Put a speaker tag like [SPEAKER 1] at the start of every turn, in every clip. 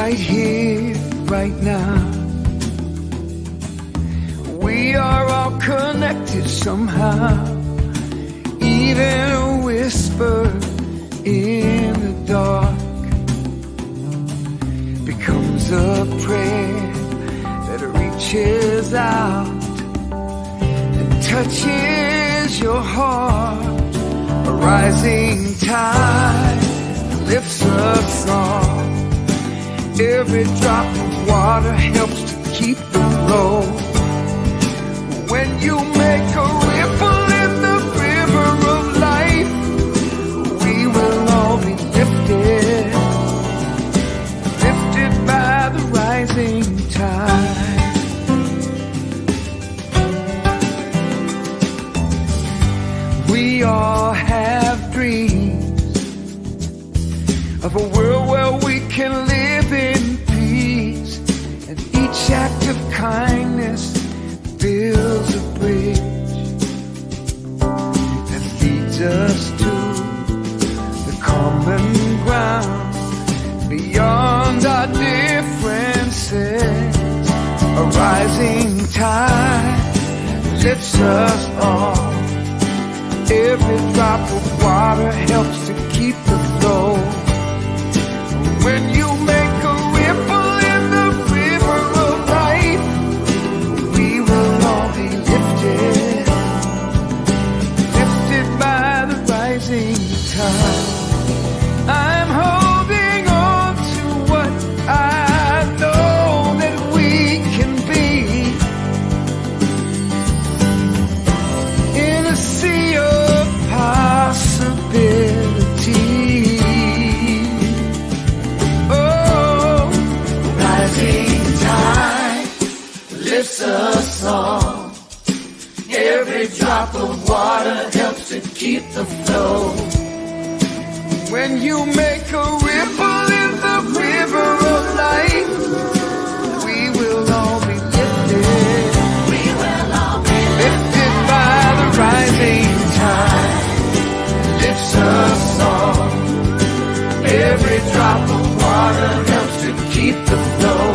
[SPEAKER 1] right here, right now. We are all connected somehow. Even a whisper in the dark becomes a prayer that reaches out and touches your heart. A rising tide lifts us all. Every drop of water helps to keep the flow. When you make a ripple in the river of life, we will all be lifted, lifted by the rising tide. We all have dreams of a world where we can live in peace, and each act of kindness builds a bridge that leads us to the common ground beyond our differences. A rising tide lifts us all. Every drop of water helps to keep the flow. When you make a ripple in the river of life, we will all be lifted, lifted by the rising tide. I'm holding on to what I know that we can be. In a sea of possibility. Lifts us all. Every drop of water helps to keep the flow. When you make a ripple in the river of life, we will all be lifted. We will all be lifted by the rising tide. Lifts us all. Every drop of water helps to keep the flow.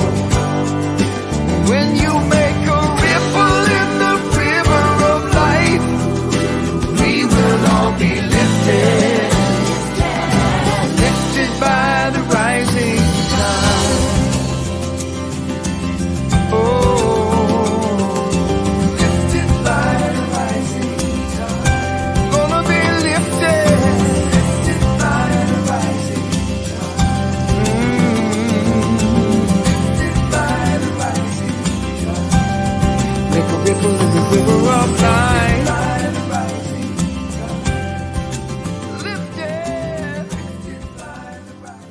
[SPEAKER 1] When you make a ripple in the river of life, we will all be lifted, lifted by the rising tide. Oh, lifted by the rising tide. Gonna be lifted, lifted by the rising tide. Lifted by the rising tide. Make a ripple in the river of life. Lifted, lifted by the rising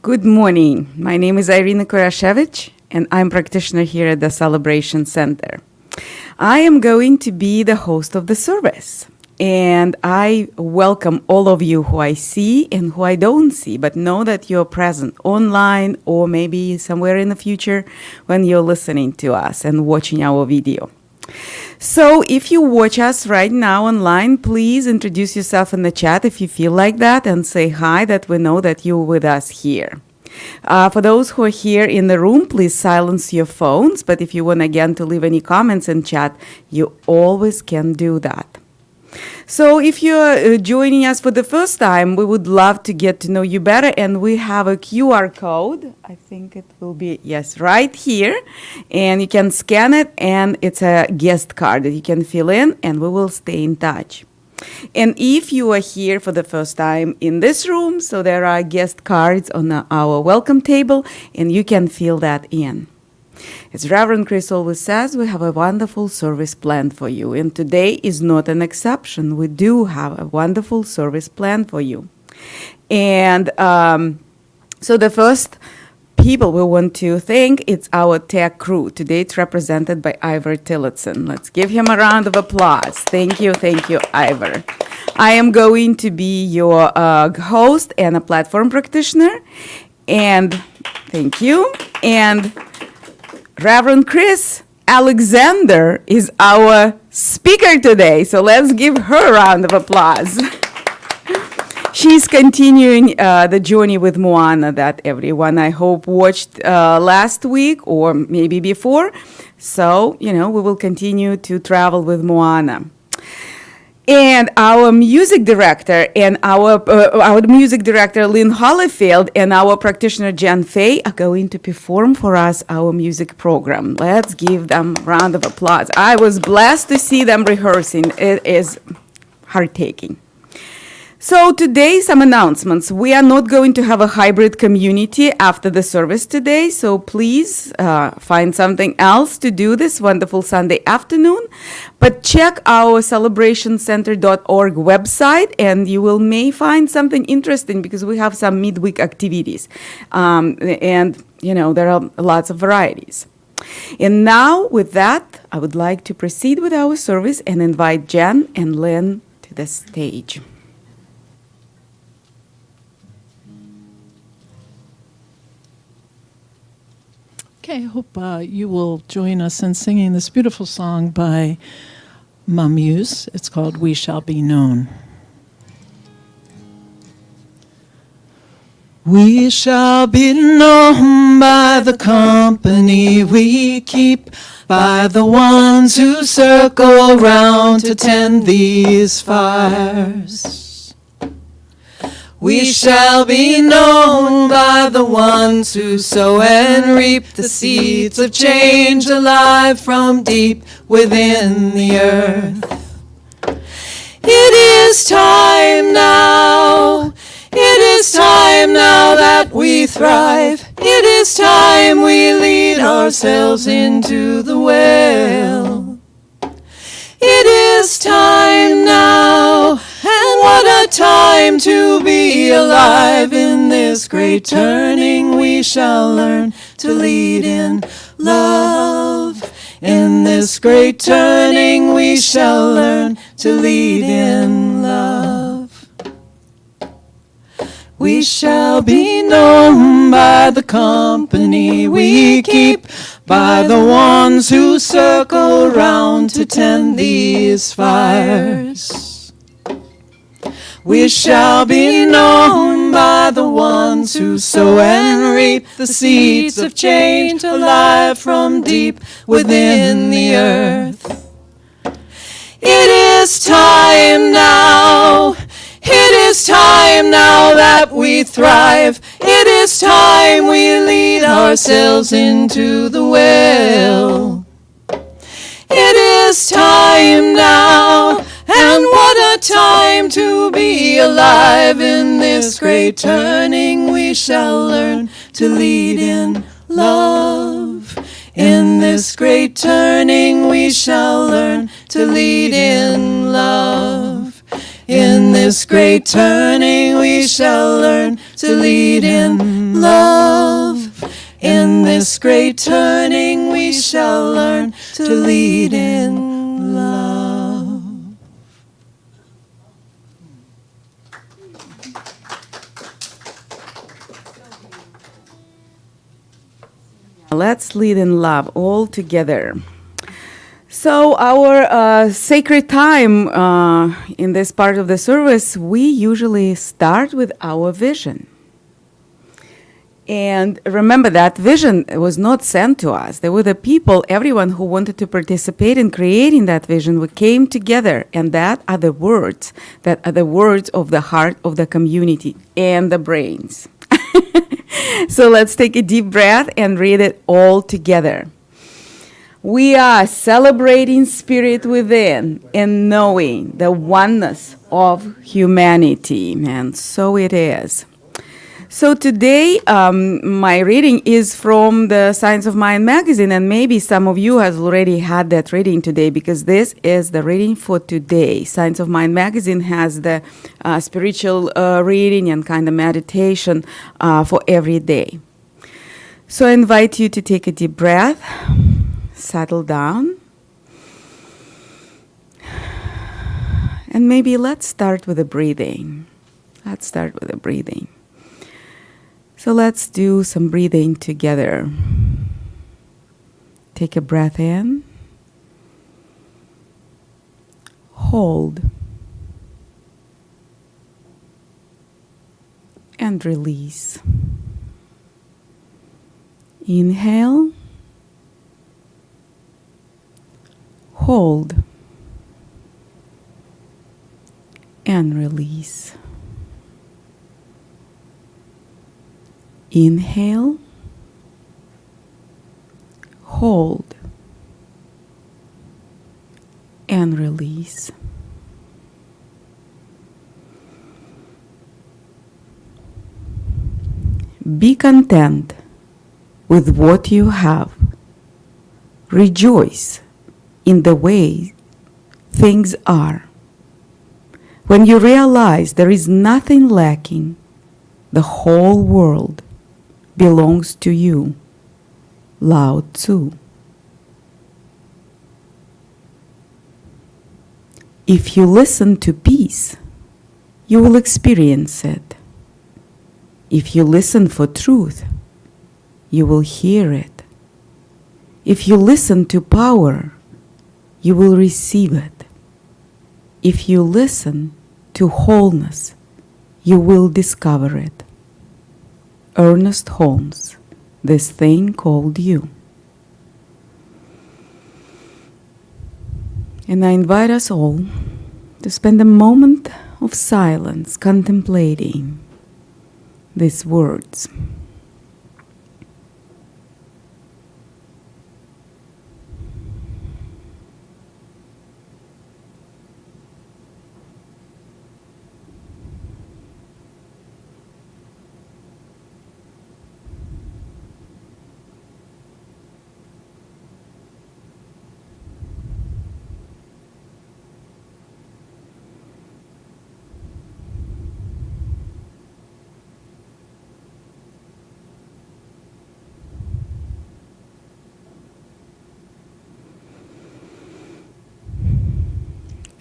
[SPEAKER 2] Good morning. My name is Irina Kurasiewicz, and I'm practitioner here at the Celebration Center. I am going to be the host of the service. And I welcome all of you who I see and who I don't see, but know that you're present online or maybe somewhere in the future when you're listening to us and watching our video. So if you watch us right now online, please introduce yourself in the chat if you feel like that and say hi, that we know that you're with us here. For those who are here in the room, please silence your phones. But if you want again to leave any comments in chat, you always can do that. So if you're joining us for the first time, we would love to get to know you better. And we have a QR code. I think it will be, yes, right here. And you can scan it, and it's a guest card that you can fill in, and we will stay in touch. And if you are here for the first time in this room, so there are guest cards on our welcome table, and you can fill that in. As Reverend Kris always says, we have a wonderful service planned for you. And today is not an exception. We do have a wonderful service planned for you. And so the first people we want to thank, it's our tech crew. Today it's represented by Ivor Tillotson. Let's give him a round of applause. Thank you, Ivor. I am going to be your host and a platform practitioner. And thank you. And Reverend Kris Alexander is our speaker today, so let's give her a round of applause. She's continuing the journey with Moana that everyone, I hope, watched last week or maybe before. So, we will continue to travel with Moana. And our music director Lynn Hollyfield and our practitioner Jen Fay are going to perform for us our music program. Let's give them a round of applause. I was blessed to see them rehearsing. It is heart-taking. So today, some announcements. We are not going to have a hybrid community after the service today, so please find something else to do this wonderful Sunday afternoon. But check our celebrationcenter.org website, and you may find something interesting because we have some midweek activities. And, there are lots of varieties. And now, with that, I would like to proceed with our service and invite Jen and Lynn to the stage.
[SPEAKER 3] Okay, I hope you will join us in singing this beautiful song by Mamuse. It's called We Shall Be Known. We shall be known by the company we keep, by the ones who circle round to tend these fires. We shall be known by the ones who sow and reap the seeds of change alive from deep within the earth. It is time now. It is time now that we thrive. It is time we lead ourselves into the well. It is time now, and what a time to be alive. In this great turning we shall learn to lead in love. In this great turning we shall learn to lead in love. We shall be known by the company we keep, by the ones who circle round to tend these fires. We shall be known by the ones who sow and reap the seeds of change alive from deep within the earth. It is time now. It is time now that we thrive. It is time we lead ourselves into the well. It is time now, and what a time to be alive. In this great turning we shall learn to lead in love. In this great turning we shall learn to lead in love. In this great turning we shall learn to lead in love. In this great turning we shall learn to lead in love.
[SPEAKER 2] Let's lead in love all together. So our sacred time in this part of the service, we usually start with our vision. And remember, that vision was not sent to us. There were the people, everyone who wanted to participate in creating that vision, we came together, and that are the words of the heart of the community and the brains. So let's take a deep breath and read it all together. We are celebrating spirit within and knowing the oneness of humanity, and so it is. So today, my reading is from the Science of Mind magazine, and maybe some of you has already had that reading today, because this is the reading for today. Science of Mind magazine has the spiritual reading and kind of meditation for every day. So I invite you to take a deep breath, settle down, and maybe let's start with the breathing. So let's do some breathing together. Take a breath in. Hold. And release. Inhale. Hold. And release. Inhale, hold, and release. Be content with what you have. Rejoice in the way things are. When you realize there is nothing lacking, the whole world belongs to you. Lao Tzu. If you listen to peace, you will experience it. If you listen for truth, you will hear it. If you listen to power, you will receive it. If you listen to wholeness, you will discover it. Ernest Holmes, This Thing Called You. And I invite us all to spend a moment of silence contemplating these words.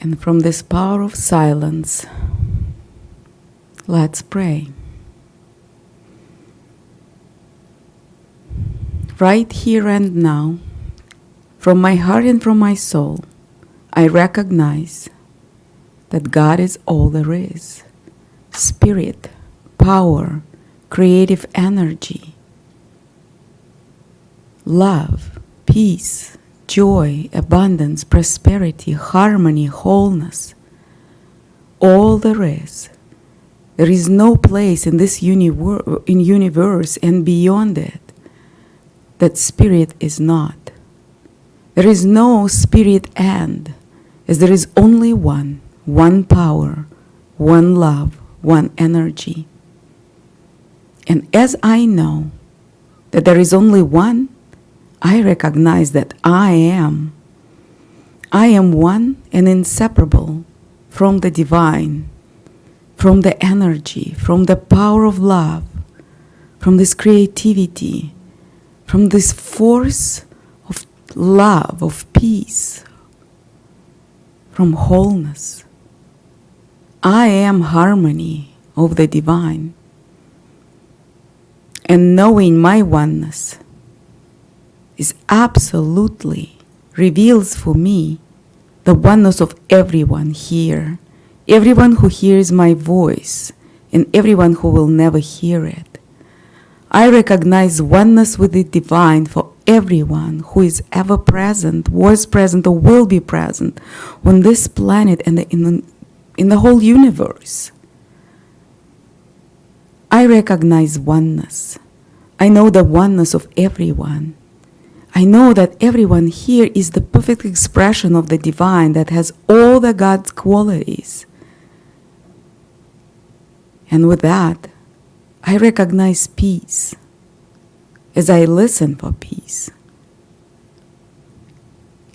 [SPEAKER 2] And from this power of silence, let's pray. Right here and now, from my heart and from my soul, I recognize that God is all there is. Spirit, power, creative energy, love, peace, joy, abundance, prosperity, harmony, wholeness. All there is. There is no place in this universe and beyond it that spirit is not. There is no spirit end, as there is only one power, one love, one energy. And as I know that there is only one, I recognize that I am one and inseparable from the divine, from the energy, from the power of love, from this creativity, from this force of love, of peace, from wholeness. I am harmony of the divine. And knowing my oneness is absolutely reveals for me the oneness of everyone here, everyone who hears my voice, and everyone who will never hear it. I recognize oneness with the divine for everyone who is ever present, was present, or will be present on this planet and in the whole universe. I recognize oneness. I know the oneness of everyone. I know that everyone here is the perfect expression of the divine that has all the God's qualities. And with that, I recognize peace as I listen for peace.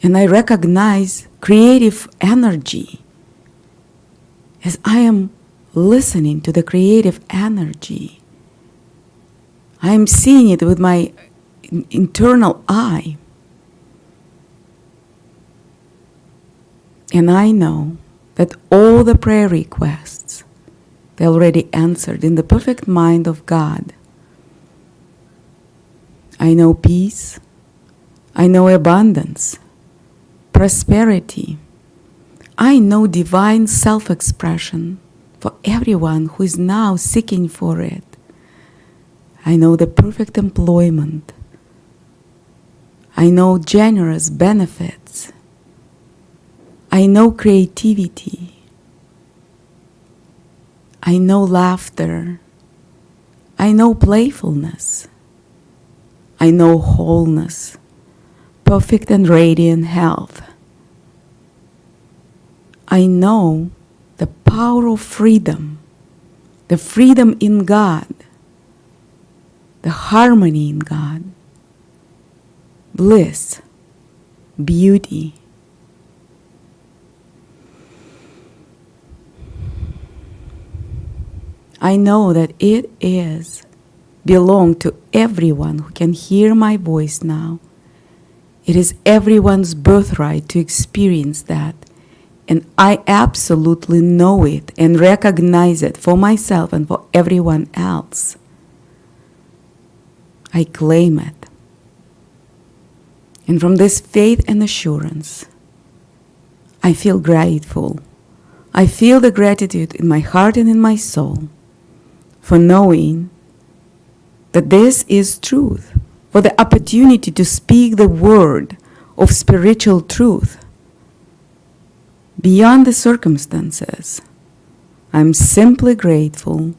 [SPEAKER 2] And I recognize creative energy as I am listening to the creative energy. I am seeing it with my internal eye. And I know that all the prayer requests, they already answered in the perfect mind of God. I know peace. I know abundance, prosperity. I know divine self-expression for everyone who is now seeking for it. I know the perfect employment. I know generous benefits. I know creativity. I know laughter. I know playfulness. I know wholeness, perfect and radiant health. I know the power of freedom, the freedom in God, the harmony in God, bliss, beauty. I know that it belongs to everyone who can hear my voice now. It is everyone's birthright to experience that. And I absolutely know it and recognize it for myself and for everyone else. I claim it. And from this faith and assurance, I feel grateful. I feel the gratitude in my heart and in my soul for knowing that this is truth, for the opportunity to speak the word of spiritual truth beyond the circumstances. I'm simply grateful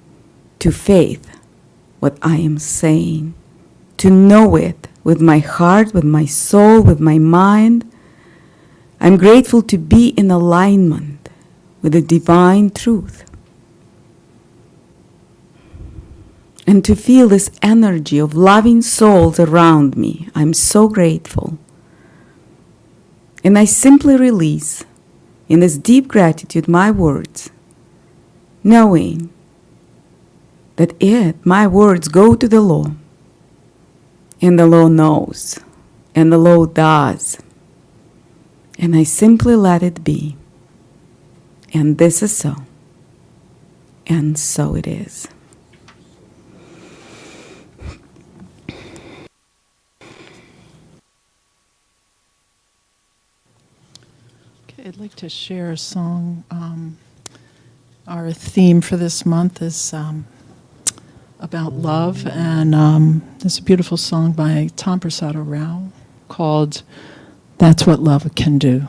[SPEAKER 2] to faith what I am saying, to know it with my heart, with my soul, with my mind. I'm grateful to be in alignment with the divine truth. And to feel this energy of loving souls around me. I'm so grateful. And I simply release in this deep gratitude my words, knowing that my words go to the law. And the law knows. And the law does. And I simply let it be. And this is so. And so it is.
[SPEAKER 3] I'd like to share a song. Our theme for this month is about love, and there's a beautiful song by Tom Prasad Rao called "That's What Love Can Do."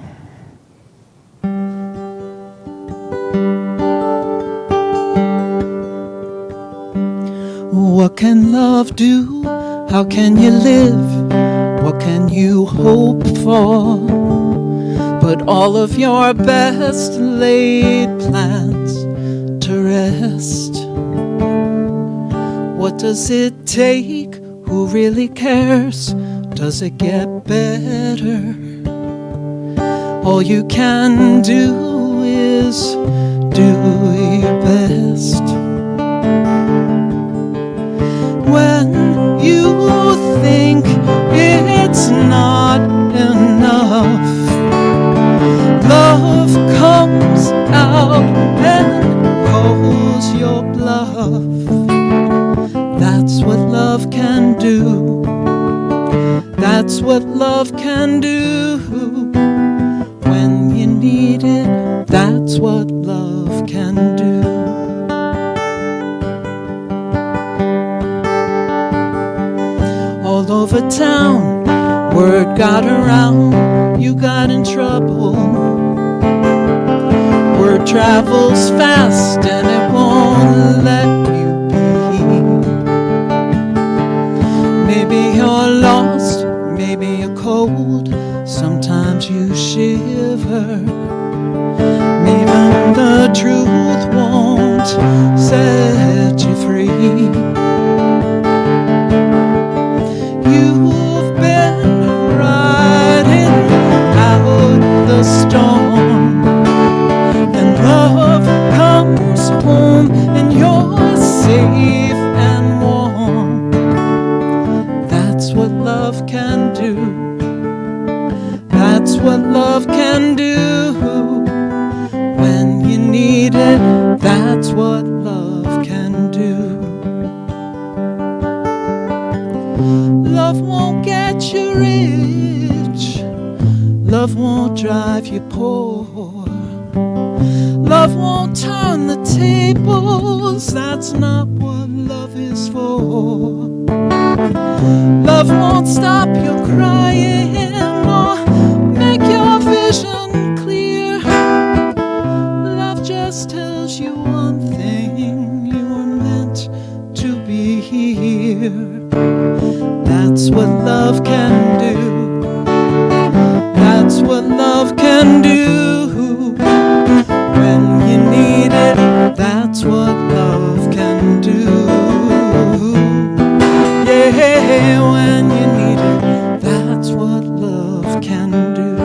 [SPEAKER 3] What can love do? How can you live? What can you hope for? Put all of your best laid plans to rest. What does it take? Who really cares? Does it get better? All you can do is do your best. When you think it's not enough, love what love can do. When you need it, that's what love can do. All over town, word got around, you got in trouble. Word travels fast and it won't let you be. Maybe you're lost, maybe you're cold, sometimes you shiver. Maybe the truth won't set you free. You've been riding out the storm, and love comes home, and you're safe and warm. That's what love can do. That's what love can do. When you need it, that's what love can do. Love won't get you rich. Love won't drive you poor. Love won't turn the tables. That's not what love is for. Love won't stop your crying or make your vision clear. Love just tells you one thing: you were meant to be here. That's what love can do. That's what love can do. When you need it, that's what love can do. Yeah, when you need it, that's what love can do.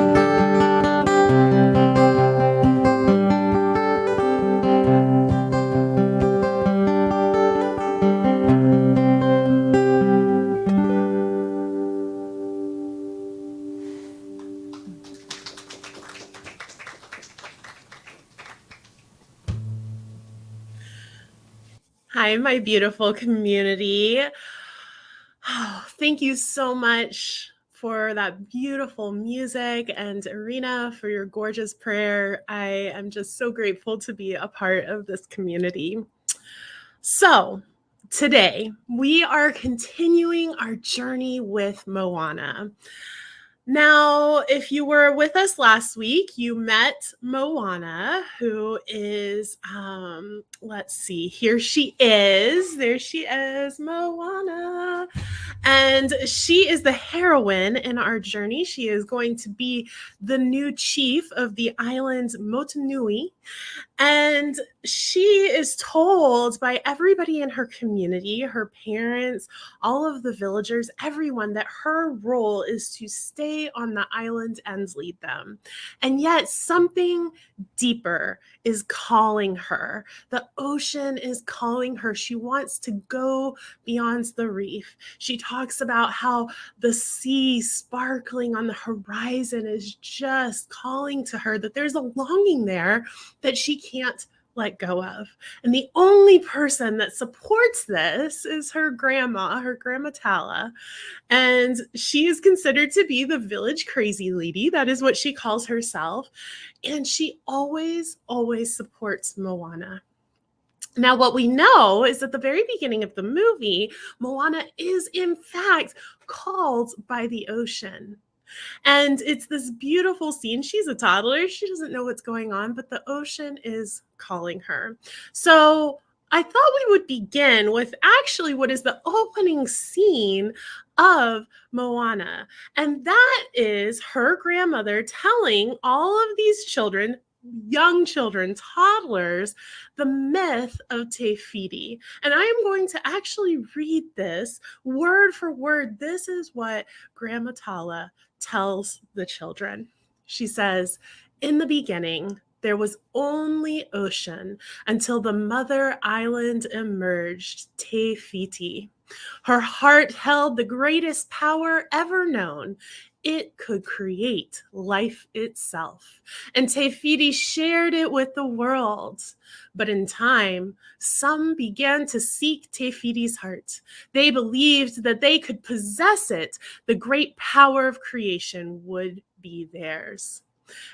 [SPEAKER 4] Hi, my beautiful community. Oh, thank you so much for that beautiful music, and Irina, for your gorgeous prayer. I am just so grateful to be a part of this community. So, today we are continuing our journey with Moana. Now, if you were with us last week, you met Moana, who is, let's see, here she is. There she is, Moana. And she is the heroine in our journey. She is going to be the new chief of the island Motunui. And she is told by everybody in her community, her parents, all of the villagers, everyone, that her role is to stay on the island and lead them. And yet something deeper is calling her. The ocean is calling her. She wants to go beyond the reef. She talks about how the sea sparkling on the horizon is just calling to her, that there's a longing there that she can't let go of. And the only person that supports this is her grandma Tala. And she is considered to be the village crazy lady. That is what she calls herself. And she always supports Moana. Now, what we know is at the very beginning of the movie, Moana is in fact called by the ocean. And it's this beautiful scene. She's a toddler. She doesn't know what's going on, but the ocean is calling her. So I thought we would begin with actually what is the opening scene of Moana. And that is her grandmother telling all of these children, young children, toddlers, the myth of Te Fiti. And I am going to actually read this word for word. This is what Grandma Tala tells the children. She says, "In the beginning, there was only ocean until the mother island emerged, Te Fiti. Her heart held the greatest power ever known. it could create life itself. And Te Fiti shared it with the world. But in time, some began to seek Te Fiti's heart. They believed that they could possess it. The great power of creation would be theirs.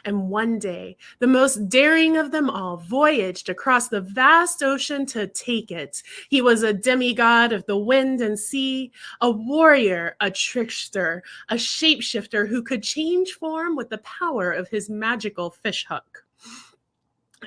[SPEAKER 4] And one day, the most daring of them all voyaged across the vast ocean to take it. He was a demigod of the wind and sea, a warrior, a trickster, a shapeshifter who could change form with the power of his magical fishhook.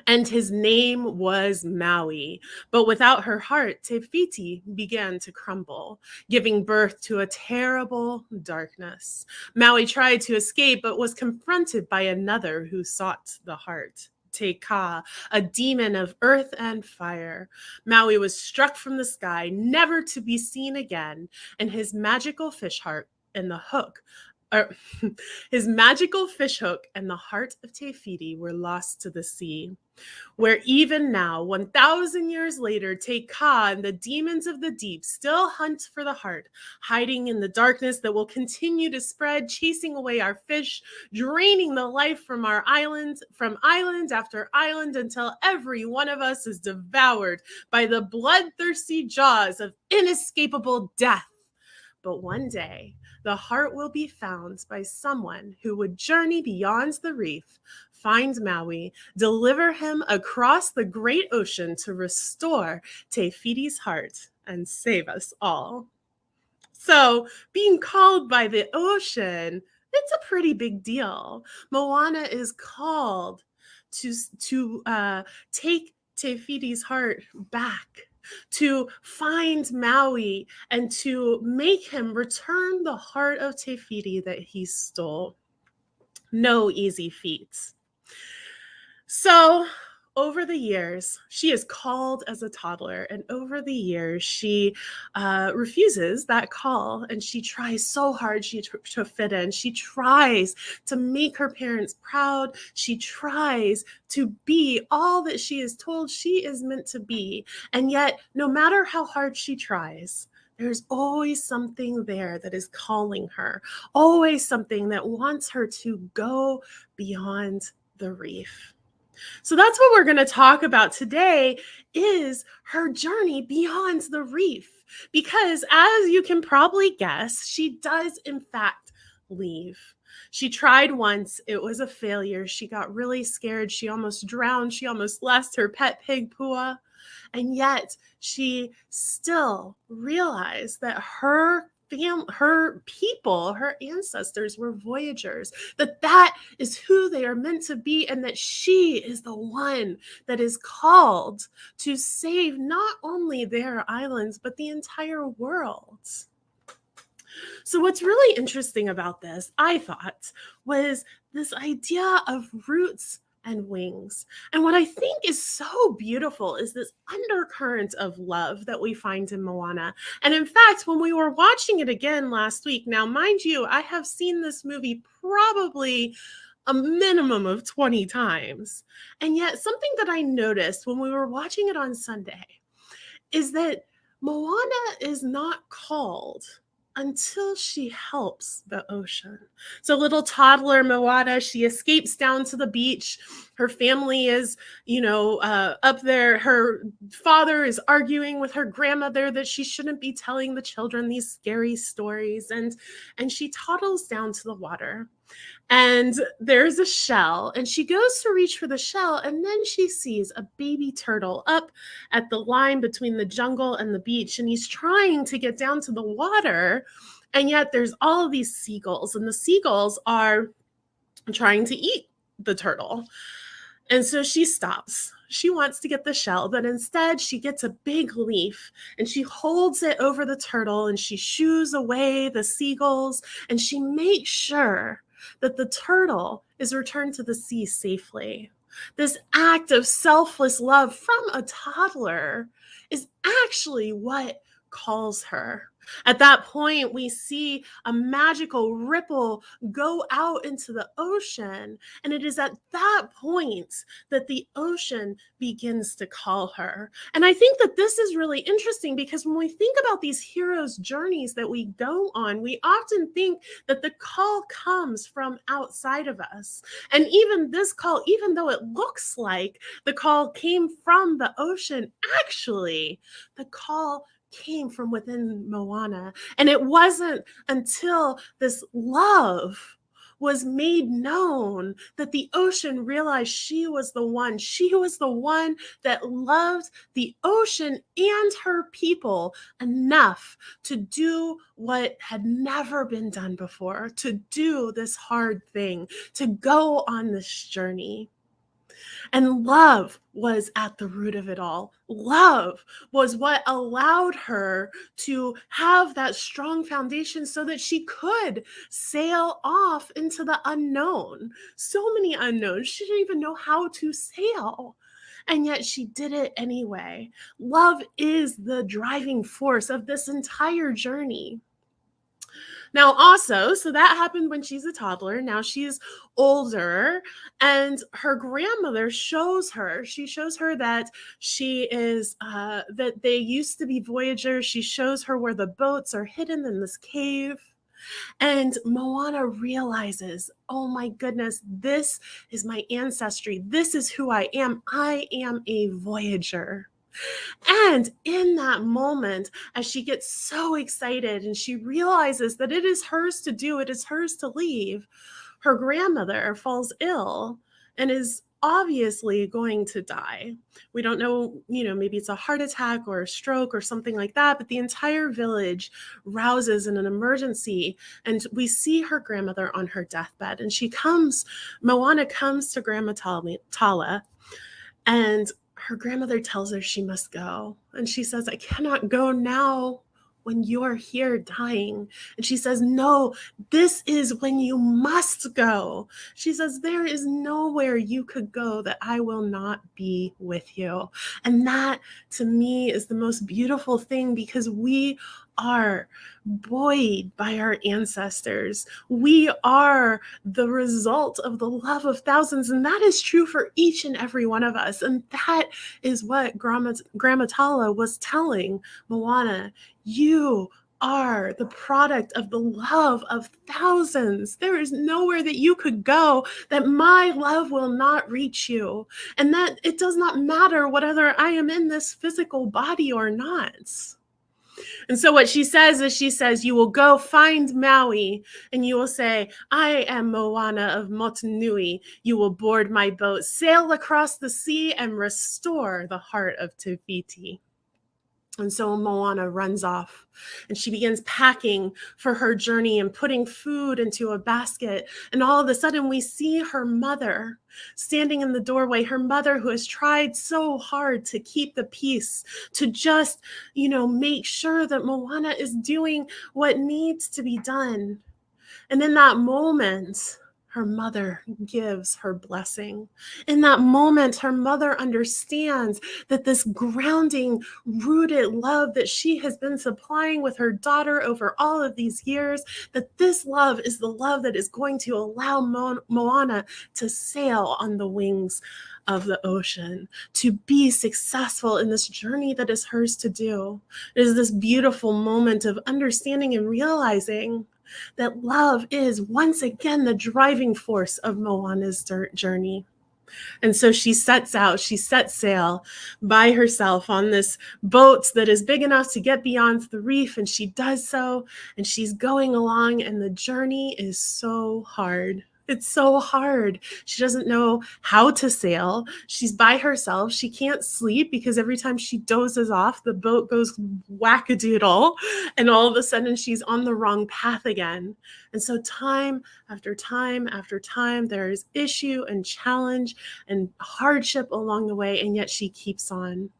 [SPEAKER 4] And his name was Maui. But without her heart, Te Fiti began to crumble, giving birth to a terrible darkness. Maui tried to escape, but was confronted by another who sought the heart. Te Ka, a demon of earth and fire. Maui was struck from the sky, never to be seen again, and his magical fish heart and the hook his magical fishhook and the heart of Te Fiti were lost to the sea, where even now, 1,000 years later, Te Ka and the demons of the deep still hunt for the heart, hiding in the darkness that will continue to spread, chasing away our fish, draining the life from our islands, from island after island, until every one of us is devoured by the bloodthirsty jaws of inescapable death. But one day, the heart will be found by someone who would journey beyond the reef, find Maui, deliver him across the great ocean to restore Te Fiti's heart and save us all. So, being called by the ocean, it's a pretty big deal. Moana is called to take Te Fiti's heart back, to find Maui and to make him return the heart of Te Fiti that he stole. No easy feats. So over the years, she is called as a toddler, and over the years, she refuses that call, and she tries so hard to fit in. She tries to make her parents proud. She tries to be all that she is told she is meant to be, and yet, no matter how hard she tries, there's always something there that is calling her, always something that wants her to go beyond the reef. So that's what we're going to talk about today, is her journey beyond the reef. Because as you can probably guess, she does in fact leave. She tried once. It was a failure. She got really scared. She almost drowned. She almost lost her pet pig, Pua. And yet she still realized that her people, her ancestors were voyagers, that is who they are meant to be, and that she is the one that is called to save not only their islands, but the entire world. So what's really interesting about this, I thought, was this idea of roots and wings. And what I think is so beautiful is this undercurrent of love that we find in Moana. And in fact, when we were watching it again last week, now mind you, I have seen this movie probably a minimum of 20 times. And yet something that I noticed when we were watching it on Sunday is that Moana is not called until she helps the ocean. So little toddler Moana, she escapes down to the beach. Her family is, up there. Her father is arguing with her grandmother that she shouldn't be telling the children these scary stories. And she toddles down to the water. And there's a shell, and she goes to reach for the shell, and then she sees a baby turtle up at the line between the jungle and the beach, and he's trying to get down to the water, and yet there's all of these seagulls, and the seagulls are trying to eat the turtle. And so she stops. She wants to get the shell, but instead she gets a big leaf and she holds it over the turtle and she shoos away the seagulls, and she makes sure that the turtle is returned to the sea safely. This act of selfless love from a toddler is actually what calls her. At that point, we see a magical ripple go out into the ocean. And it is at that point that the ocean begins to call her. And I think that this is really interesting because when we think about these heroes' journeys that we go on, we often think that the call comes from outside of us. And even this call, even though it looks like the call came from the ocean, actually, the call came from within Moana. And it wasn't until this love was made known that the ocean realized she was the one. She was the one that loved the ocean and her people enough to do what had never been done before, to do this hard thing, to go on this journey. And love was at the root of it all. Love was what allowed her to have that strong foundation so that she could sail off into the unknown. So many unknowns. She didn't even know how to sail. And yet she did it anyway. Love is the driving force of this entire journey. Now, also, so that happened when she's a toddler. Now she's older, and her grandmother shows her. She shows her that she is, that they used to be voyagers. She shows her where the boats are hidden in this cave. And Moana realizes, oh my goodness, this is my ancestry. This is who I am. I am a voyager. And in that moment, as she gets so excited and she realizes that it is hers to do, it is hers to leave, her grandmother falls ill and is obviously going to die. We don't know, maybe it's a heart attack or a stroke or something like that, but the entire village rouses in an emergency. And we see her grandmother on her deathbed. And Moana comes to Grandma Tala, and her grandmother tells her she must go. And she says, I cannot go now when you're here dying. And she says, no, this is when you must go. She says, there is nowhere you could go that I will not be with you. And that, to me, is the most beautiful thing, because we are buoyed by our ancestors. We are the result of the love of thousands, and that is true for each and every one of us. And that is what Grandma Tala was telling Moana. You are the product of the love of thousands. There is nowhere that you could go that my love will not reach you. And that it does not matter whether I am in this physical body or not. And so what she says is, you will go find Maui and you will say, I am Moana of Motunui. You will board my boat, sail across the sea, and restore the heart of Te Fiti. And so Moana runs off and she begins packing for her journey and putting food into a basket. And all of a sudden we see her mother standing in the doorway, her mother who has tried so hard to keep the peace, to just, make sure that Moana is doing what needs to be done. And in that moment, her mother gives her blessing. In that moment, her mother understands that this grounding, rooted love that she has been supplying with her daughter over all of these years, that this love is the love that is going to allow Moana to sail on the wings of the ocean, to be successful in this journey that is hers to do. It is this beautiful moment of understanding and realizing that love is once again the driving force of Moana's journey. And so she sets sail by herself on this boat that is big enough to get beyond the reef. And she does so, and she's going along, and the journey is so hard. It's so hard. She doesn't know how to sail. She's by herself. She can't sleep because every time she dozes off, the boat goes wackadoodle, and all of a sudden she's on the wrong path again. And so time after time after time, there is issue and challenge and hardship along the way, and yet she keeps on.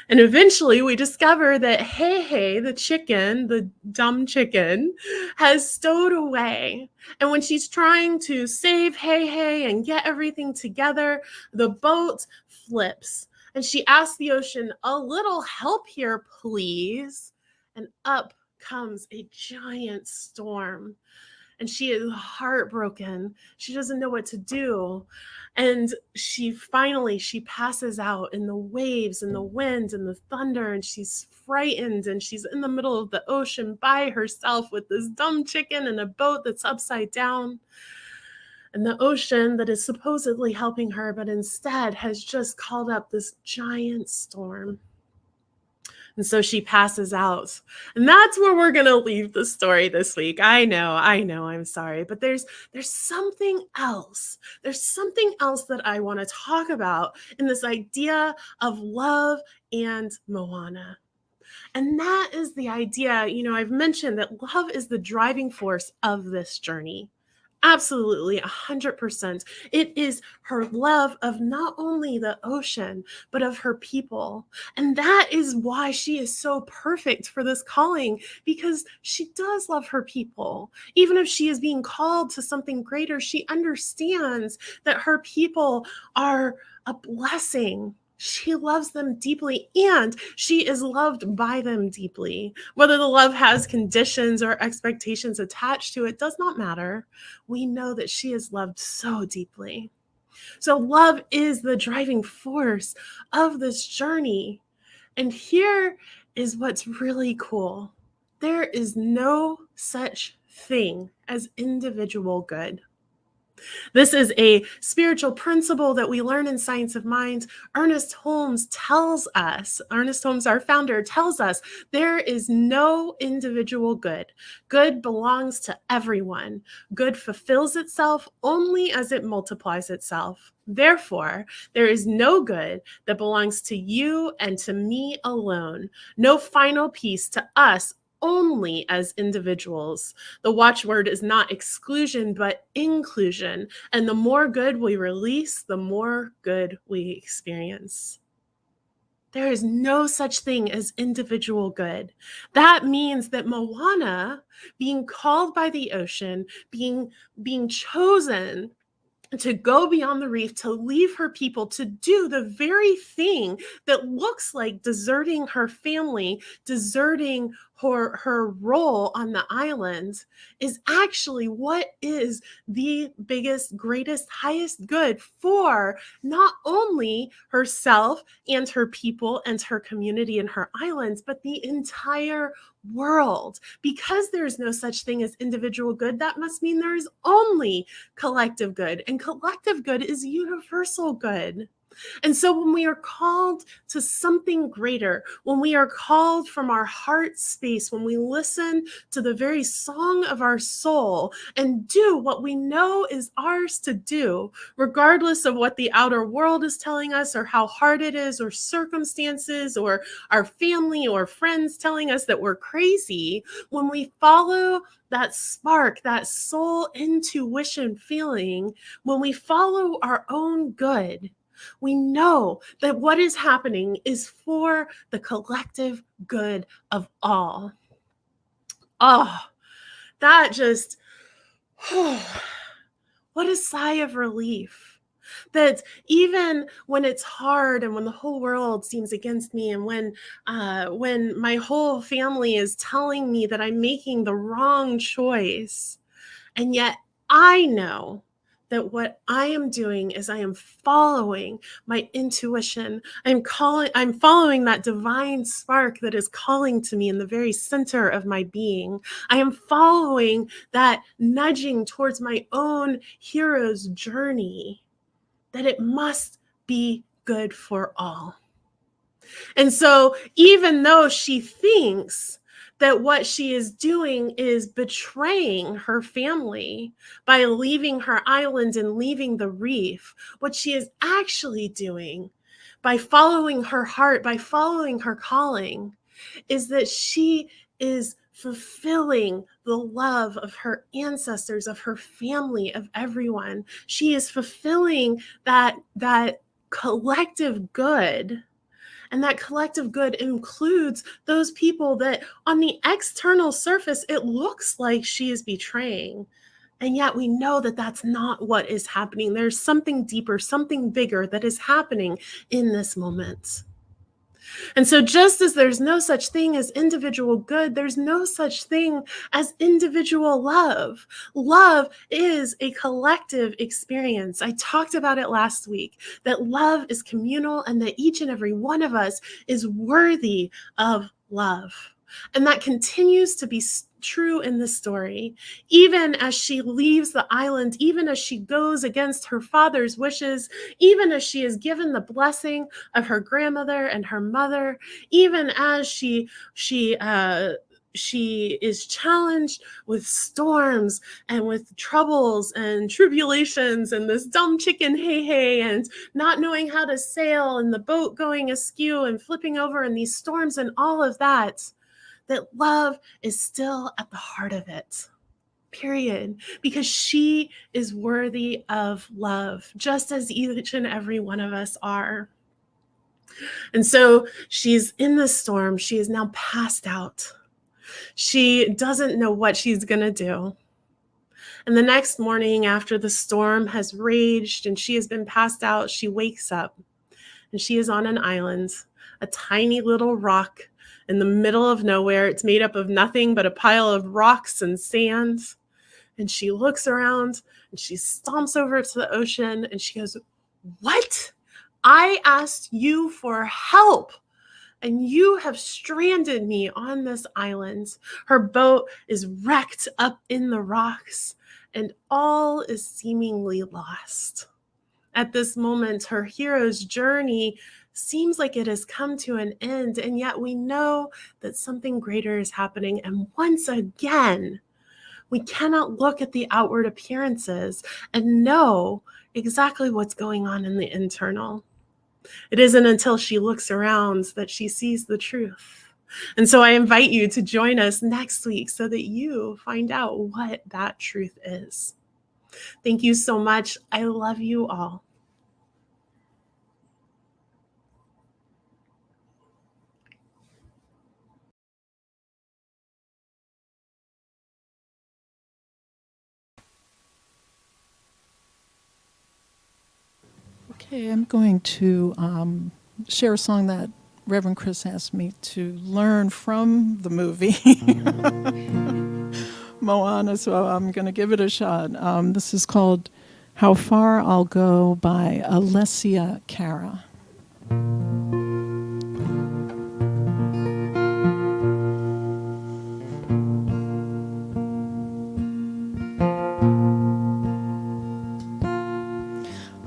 [SPEAKER 4] And eventually we discover that Hey, the chicken, the dumb chicken, has stowed away. And when she's trying to save Hey and get everything together, the boat flips. And she asks the ocean, a little help here, please. And up comes a giant storm. And she is heartbroken. She doesn't know what to do. And she passes out in the waves and the wind and the thunder, and she's frightened, and she's in the middle of the ocean by herself with this dumb chicken in a boat that's upside down. And the ocean that is supposedly helping her, but instead has just called up this giant storm. And so she passes out. And that's where we're going to leave the story this week. I know, I'm sorry. But there's something else. There's something else that I want to talk about in this idea of love and Moana. And that is the idea, I've mentioned that love is the driving force of this journey. Absolutely, 100%. It is her love of not only the ocean, but of her people. And that is why she is so perfect for this calling, because she does love her people. Even if she is being called to something greater, she understands that her people are a blessing. She loves them deeply, and she is loved by them deeply. Whether the love has conditions or expectations attached to it does not matter. We know that she is loved so deeply. So love is the driving force of this journey. And here is what's really cool. There is no such thing as individual good. This is a spiritual principle that we learn in Science of Mind. Ernest Holmes, our founder, tells us there is no individual good. Good belongs to everyone. Good fulfills itself only as it multiplies itself. Therefore, there is no good that belongs to you and to me alone. No final piece to us only as individuals. The watchword is not exclusion, but inclusion. And the more good we release, the more good we experience. There is no such thing as individual good. That means that Moana, being called by the ocean, being chosen to go beyond the reef, to leave her people, to do the very thing that looks like deserting her family, deserting her role on the island, is actually what is the biggest, greatest, highest good for not only herself and her people and her community and her islands, but the entire world. Because there's no such thing as individual good, that must mean there is only collective good, and collective good is universal good. And so when we are called to something greater, when we are called from our heart space, when we listen to the very song of our soul and do what we know is ours to do, regardless of what the outer world is telling us or how hard it is, or circumstances or our family or friends telling us that we're crazy, when we follow that spark, that soul intuition feeling, when we follow our own good, we know that what is happening is for the collective good of all. Oh, that just, what a sigh of relief. That even when it's hard and when the whole world seems against me, and when my whole family is telling me that I'm making the wrong choice, and yet I know that what I am doing is I am following my intuition. I'm following that divine spark that is calling to me in the very center of my being. I am following that nudging towards my own hero's journey, that it must be good for all. And so even though she thinks that what she is doing is betraying her family by leaving her island and leaving the reef, what she is actually doing by following her heart, by following her calling, is that she is fulfilling the love of her ancestors, of her family, of everyone. She is fulfilling that collective good. And that collective good includes those people that on the external surface, it looks like she is betraying. And yet we know that that's not what is happening. There's something deeper, something bigger that is happening in this moment. And so just as there's no such thing as individual good, there's no such thing as individual love. Love is a collective experience. I talked about it last week, that love is communal and that each and every one of us is worthy of love. And that continues to be true in this story. Even as she leaves the island, even as she goes against her father's wishes, even as she is given the blessing of her grandmother and her mother, even as she is challenged with storms and with troubles and tribulations and this dumb chicken hey and not knowing how to sail and the boat going askew and flipping over in these storms and all of that, that love is still at the heart of it, period, because she is worthy of love, just as each and every one of us are. And so she's in the storm. She is now passed out. She doesn't know what she's going to do. And the next morning, after the storm has raged and she has been passed out, she wakes up and she is on an island, a tiny little rock in the middle of nowhere. It's made up of nothing but a pile of rocks and sand. And she looks around and she stomps over to the ocean and she goes, "What? I asked you for help and you have stranded me on this island." Her boat is wrecked up in the rocks and all is seemingly lost. At this moment, her hero's journey seems like it has come to an end, and yet we know that something greater is happening. And once again, we cannot look at the outward appearances and know exactly what's going on in the internal. It isn't until she looks around that she sees the truth. And so I invite you to join us next week so that you find out what that truth is. Thank you so much. I love you all.
[SPEAKER 3] Okay, I'm going to share a song that Reverend Kris asked me to learn from the movie Moana, so I'm going to give it a shot. This is called How Far I'll Go by Alessia Cara.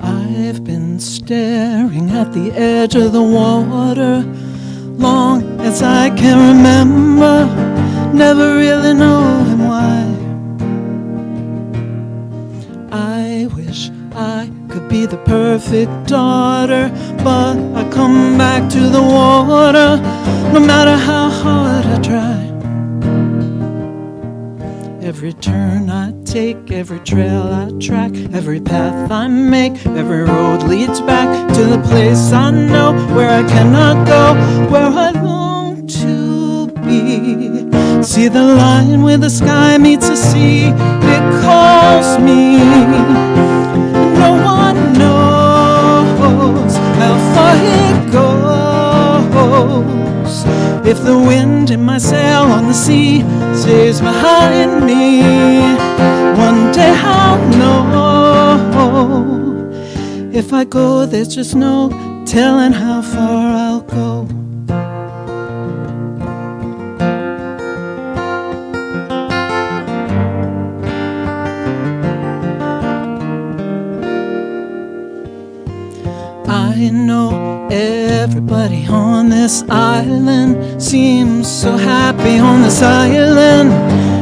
[SPEAKER 3] I've been staring at the edge of the water long as I can remember, never really knowing why. I wish I could be the perfect daughter, but I come back to the water no matter how hard I try. Every turn I take, every trail I track, every path I make, every road leads back to the place I know, where I cannot go, where I long to be. See the line where the sky meets the sea, it calls me. No one knows how far it goes. If the wind in my sail on the sea stays behind me, one day I'll know. If I go, there's just no telling how far I'll go. I know everybody on this island seems so happy on this island.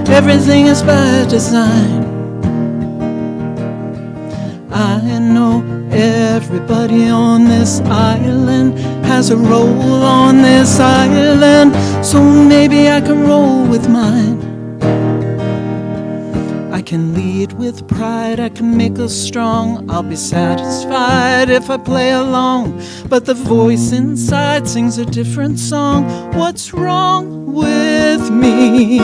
[SPEAKER 3] Everything is by design. I know everybody on this island has a role on this island, so maybe I can roll with mine. I can lead with pride, I can make us strong. I'll be satisfied if I play along, but the voice inside sings a different song. What's wrong with me?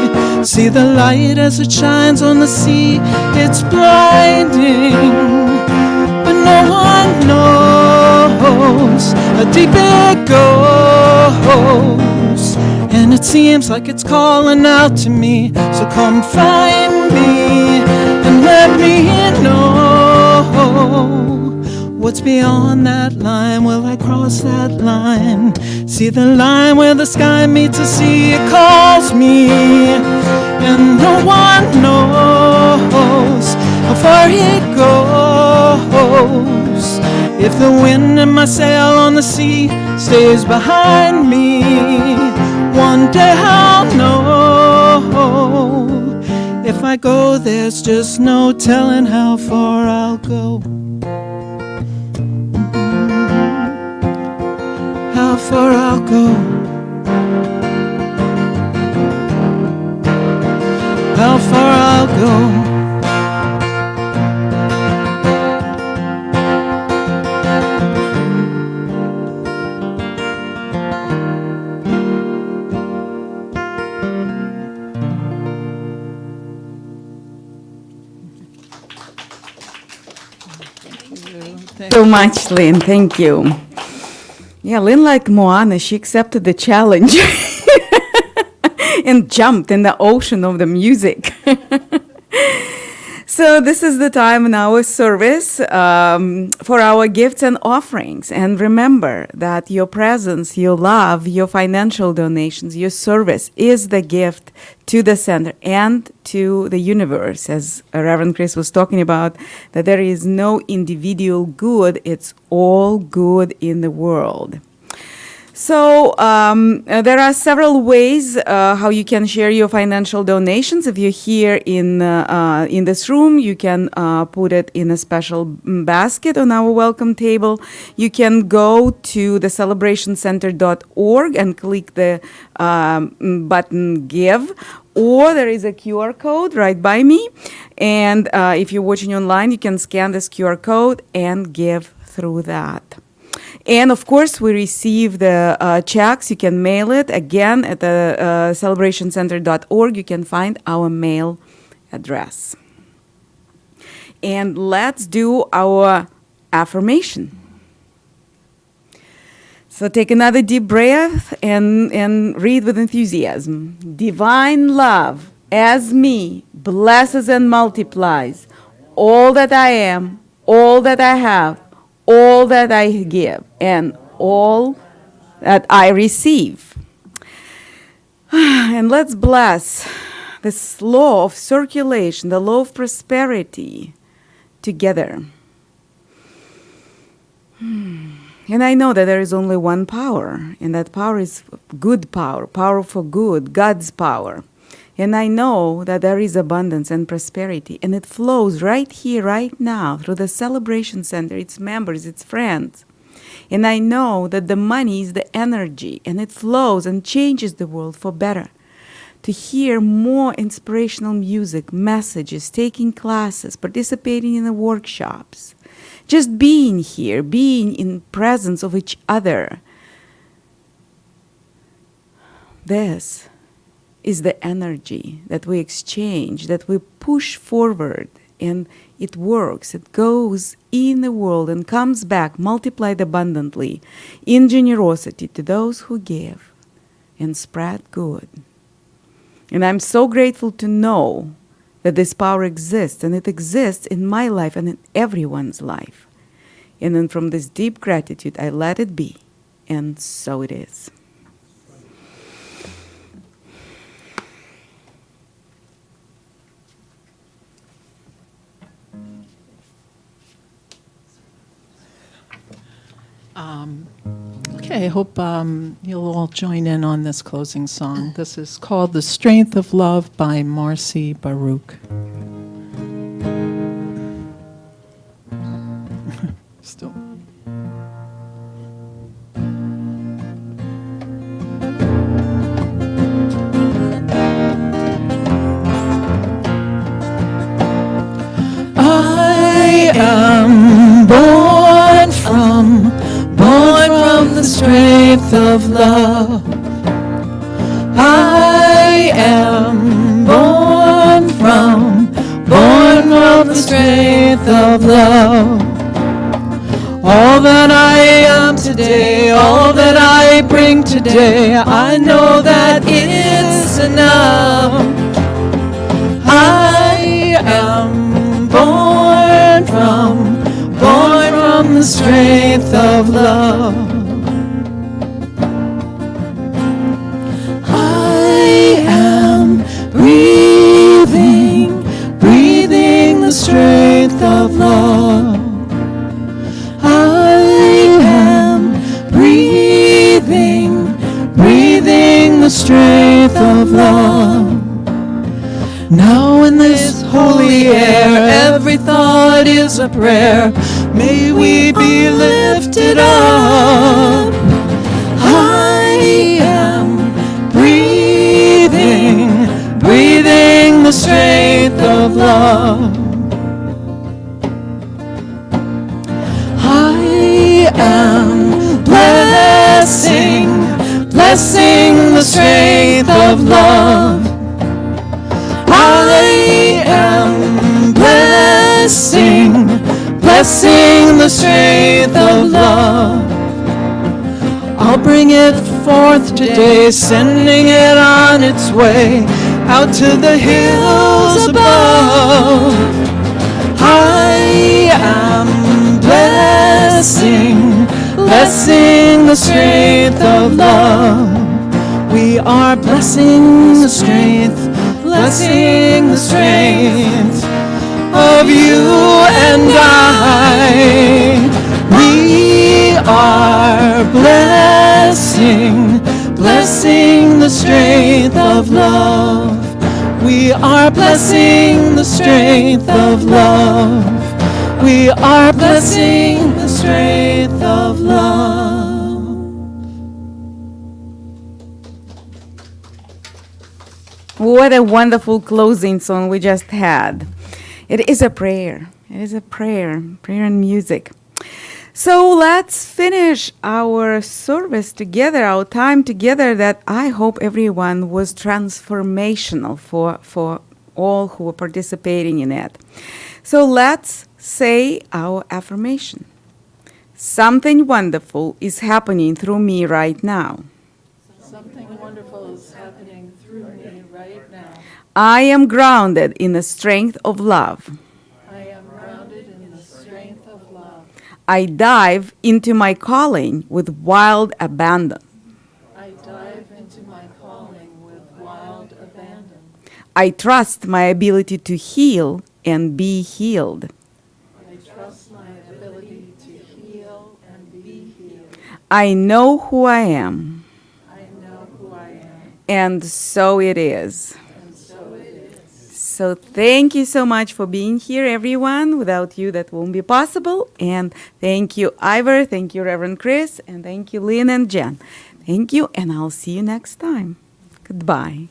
[SPEAKER 3] See the light as it shines on the sea, it's blinding, but no one knows how deep it goes. and it seems like it's calling out to me. So come find me and let me know what's beyond that line. Will I cross that line? See the line where the sky meets the sea. It calls me, and no one knows how far it goes. If the wind in my sail on the sea stays behind me, one day I'll know. If I go, there's just no telling how far I'll go. How far I'll go. How far I'll go.
[SPEAKER 2] So much, Lynn. Thank you. Yeah, Lynn, like Moana, she accepted the challenge and jumped in the ocean of the music. So this is the time in our service for our gifts and offerings. And remember that your presence, your love, your financial donations, your service is the gift to the center and to the universe. As Reverend Kris was talking about, that there is no individual good, it's all good in the world. So there are several ways how you can share your financial donations. If you're here in this room, you can put it in a special basket on our welcome table. You can go to the celebrationcenter.org and click the button Give, or there is a QR code right by me. And if you're watching online, you can scan this QR code and give through that. And of course, we receive the checks. You can mail it. Again, at the celebrationcenter.org, you can find our mail address. And let's do our affirmation. So take another deep breath and read with enthusiasm. Divine love as me blesses and multiplies all that I am, all that I have, all that I give, and all that I receive. And let's bless this law of circulation, the law of prosperity together. And I know that there is only one power, and that power is good power, power for good, God's power. And I know that there is abundance and prosperity, and it flows right here, right now, through the Celebration Center, its members, its friends. And I know that the money is the energy, and it flows and changes the world for better. To hear more inspirational music, messages, taking classes, participating in the workshops, just being here, being in presence of each other. This is the energy that we exchange, that we push forward, and it works. It goes in the world and comes back multiplied abundantly in generosity to those who give and spread good. And I'm so grateful to know that this power exists, and it exists in my life and in everyone's life. And then from this deep gratitude, I let it be, and so it is.
[SPEAKER 3] Okay, I hope you'll all join in on this closing song. This is called The Strength of Love by Marcy Baruch. Still. I am born from the strength of love. I am born from the strength of love. All that I am today, all that I bring today, I know that it's enough. I am born from the strength of love. I am breathing the strength of love. I am breathing the strength of love. Now in this holy air, every thought is a prayer. May we be lifted up. I am breathing the strength of love. I am blessing the strength of love. I am blessing the strength of love. I'll bring it forth today, sending it on its way out to the hills above. I am blessing the strength of love. We are blessing the strength of you and I. We are blessing the strength of love. We are blessing the strength of love. We are blessing the strength of love.
[SPEAKER 2] What a wonderful closing song we just had. It is a prayer. It is a prayer and music. So let's finish our service together, our time together, that I hope everyone was transformational for all who were participating in it. So let's say our affirmation. Something wonderful is happening through me right now.
[SPEAKER 3] Something wonderful is happening through me right now.
[SPEAKER 2] I am grounded in the strength of love.
[SPEAKER 3] I am grounded in the strength of love.
[SPEAKER 2] I dive into my calling with wild abandon.
[SPEAKER 3] I dive into my calling with wild abandon.
[SPEAKER 2] I trust my ability to heal and be healed.
[SPEAKER 3] I trust my ability to heal and be healed.
[SPEAKER 2] I know who I am.
[SPEAKER 3] I know who I am.
[SPEAKER 2] And so it is.
[SPEAKER 3] And so it is.
[SPEAKER 2] So thank you so much for being here, everyone. Without you, that won't be possible. And thank you, Ivor. Thank you, Reverend Kris. And thank you, Lynn and Jen. Thank you, and I'll see you next time. Goodbye.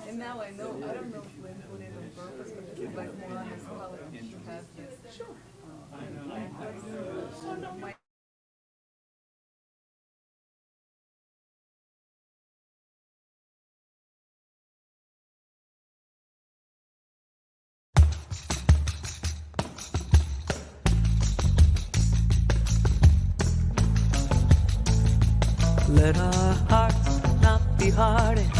[SPEAKER 2] And now I know, I don't know if Lynn put it on purpose, but this is like more on his color. Sure.
[SPEAKER 5] Let our hearts not be hardened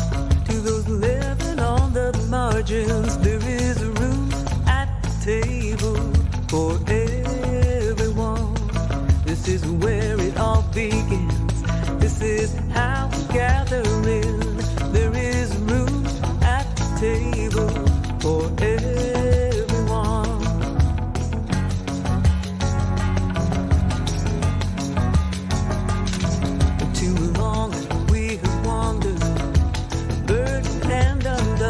[SPEAKER 5] to those living on the margins. There is room at the table.